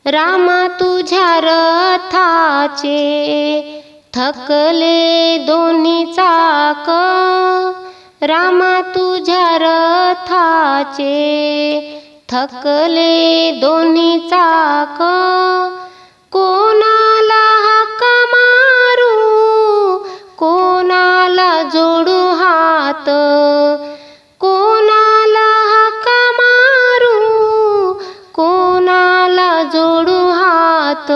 रामा तुझ्या रथाचे थकले दोन्ही चाक, रामा तुझ्या रथाचे थकले दोन्ही चाक, कोणाला हाका मारू कोणाला जोडू हात, कोणाला हाका मारू कोणाला जोडू हात,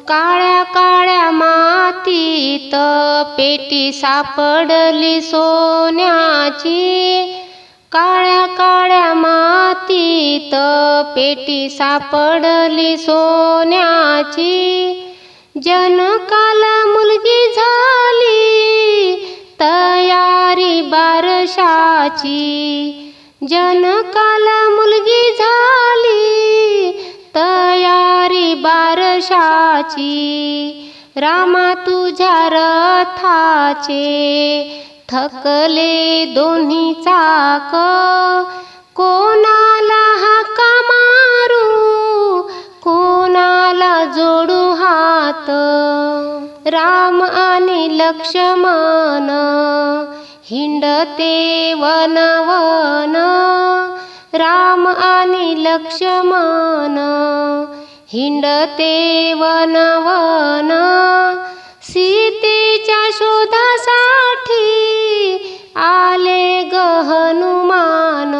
काळ्या काळ्या मातीत पेटी सापडली सोन्याची, काळ्या काळ्या मातीत पेटी सापडली सोन्याची, जनकाला मुलगी झाली तयारी बारशाची, जनकाला मुलगी झाली तयारी बारशाची, रामा तुझ्या रथाचे थकले दोन्ही चाक, कोणाला हाका मारू कोणाला जोडू हात, राम आणि लक्ष्मण हिंडते वन वन, राम आणि लक्ष्मण हिंडते वन वन, सीतेच्या शोधासाठी आले ग हनुमान,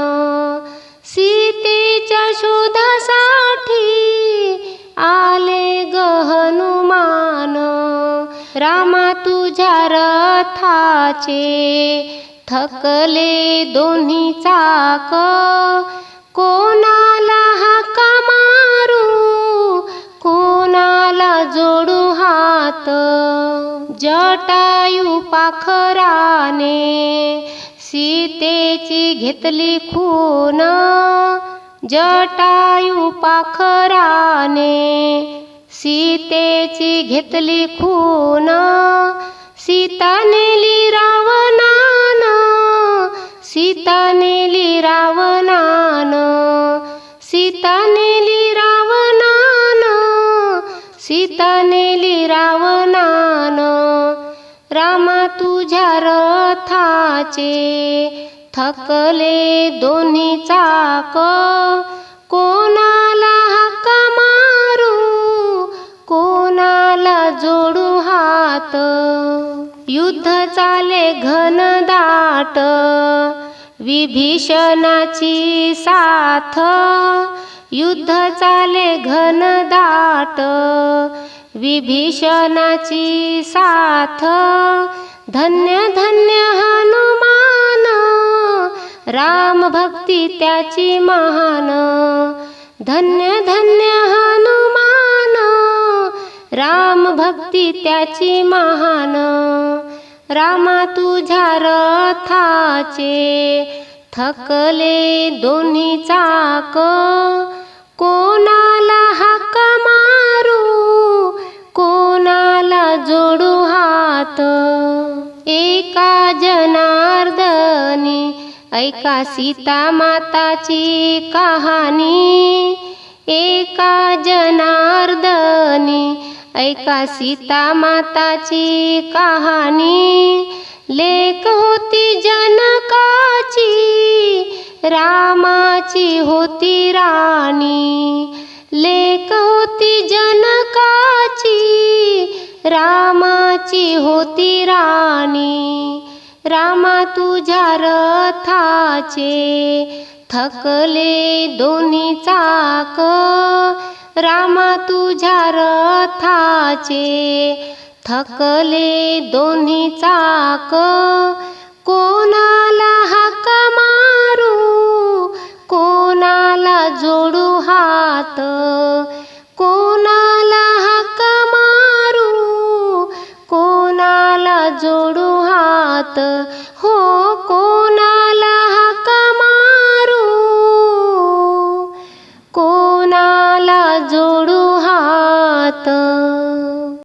सीतेच्या शोधासाठी आले ग हनुमान, रामा तुझ्या रथाचे थकले दोन्ही चाक, कोणाला हाका मारू कोणाला जोडू हात, जटायू पाखराने सीतेची घेतली खून, जटायू पाखराने सीतेची घेतली खून, सीता नेली रावणान सीता नेली रावणान, सीता नेली रावणान सीता नेली रावणान, रामा तुझ्या रथाचे थकले दोन्ही चाक, कोणाला हाका मारू कोणाला जोडू हात, युद्ध चाले घनदाट विभीषणाची साथ, युद्ध चाले घनदाट विभीषणाची साथ, धन्य धन्य हनुमान राम भक्ती त्याची महान, धन्य धन्य हनुमान राम भक्ती त्याची महान, रामा तुझ्या रथाचे थकले दोन्ही चाक, कोणाला हाका मारू कोणाला जोडू हात, एका जनार्दनी ऐका सीता माताची कहाणी, एका जनार्दनी ऐका सीता माताची कहाणी, लेक होती जनकाची रामाची होती राणी, लेक होती जनकाची रामाची होती राणी, रामा तुझ्या रथाचे थकले दोन्ही चाक, रामा तुझ्या रथाचे थकले दोन्ही चाक, कोणाला हाका मारू कोणाला जोडू हात, कोणाला हाका मारू कोणाला जोडू हात, हो